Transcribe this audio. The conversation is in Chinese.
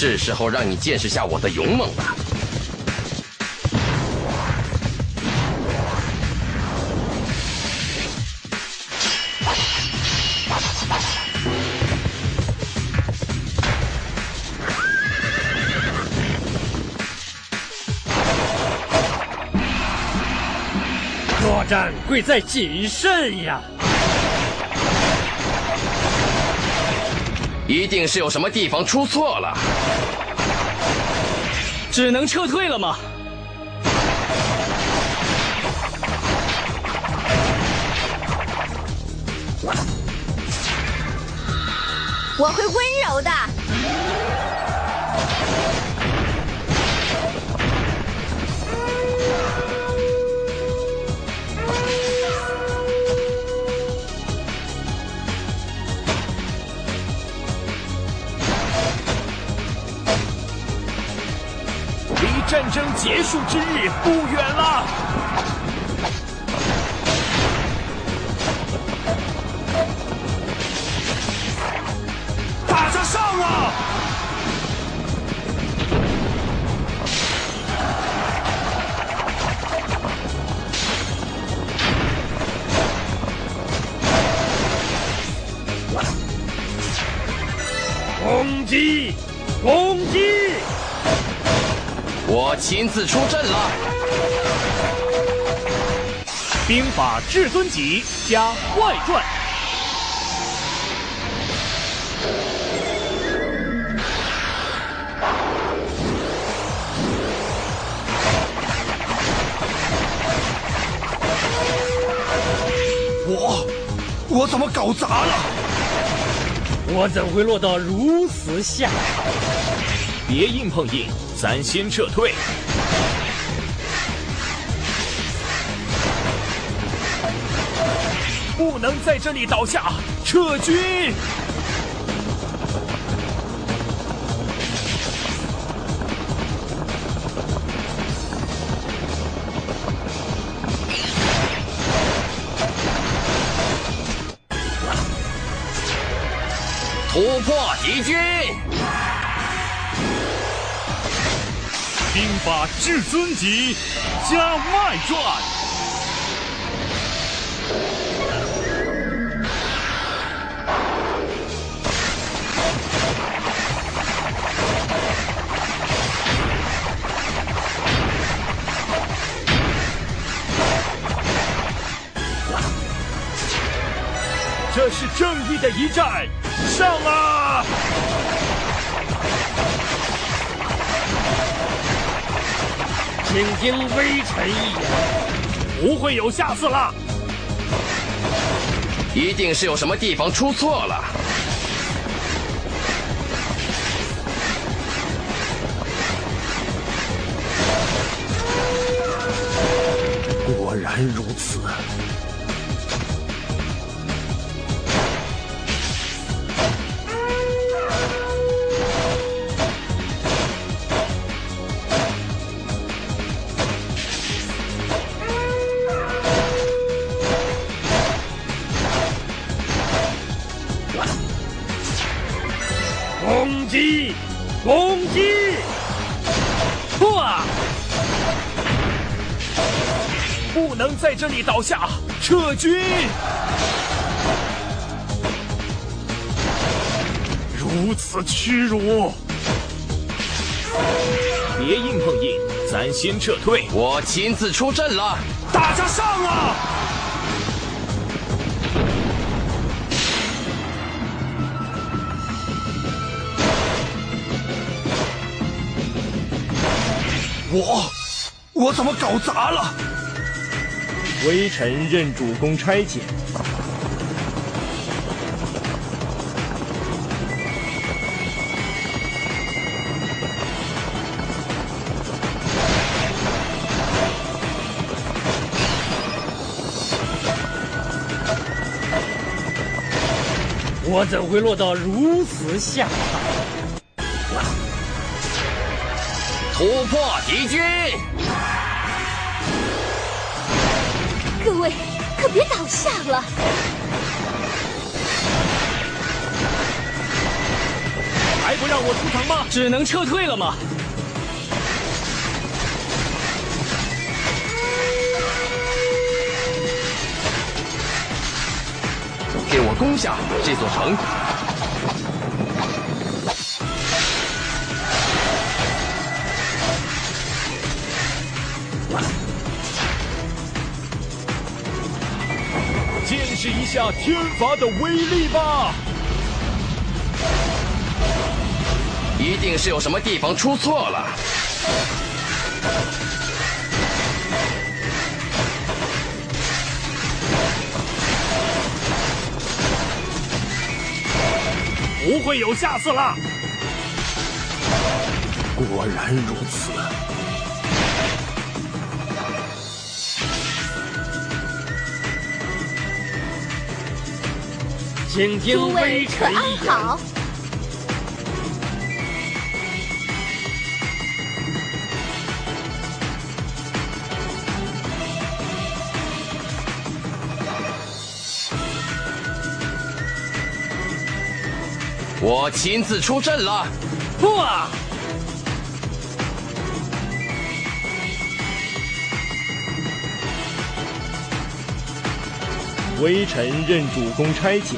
是时候让你见识下我的勇猛了。作战贵在谨慎呀！一定是有什么地方出错了，只能撤退了吗？我会温柔的。离战争结束之日不远了。大家上啊！攻击！攻击！我亲自出阵了。兵法至尊集加外传。我怎么搞砸了？我怎会落到如此下场？别硬碰硬，咱先撤退。不能在这里倒下，撤军！突破敌军！兵法至尊集加外传。这是正义的一战，上啊！请听微臣一言，不会有下次了。一定是有什么地方出错了。果然如此。攻击！攻击！哇！不能在这里倒下，撤军！如此屈辱！别硬碰硬，咱先撤退。我亲自出阵了，大家上啊！我怎么搞砸了？微臣任主公差遣。我怎会落到如此下场？突破敌军！各位，可别倒下了！还不让我出场吗？只能撤退了吗？给我攻下这座城！见识一下天罚的威力吧！一定是有什么地方出错了。不会有下次了。果然如此。请听诸位微可安臣一言。好。我亲自出阵了。哇！微臣任主公差遣，